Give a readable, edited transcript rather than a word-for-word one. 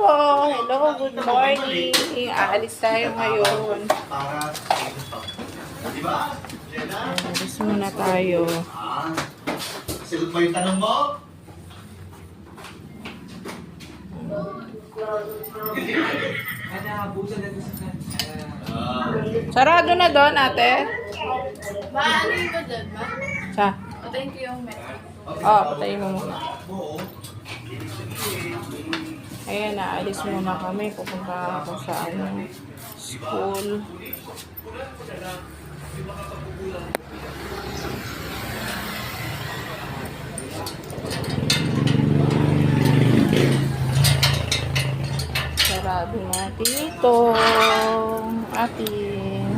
po. Hello, good morning. Aalis tayo ngayon. Aalis muna tayo. Sagot ba yung tanong mo? Sarado na doon, ate. Ano yung ba dyan, ma? Sa? Patayin ko yung message. Patayin mo muna. Ayan, naalis muna kami. Pupunta ako sa school. Sarado na dito. Atin.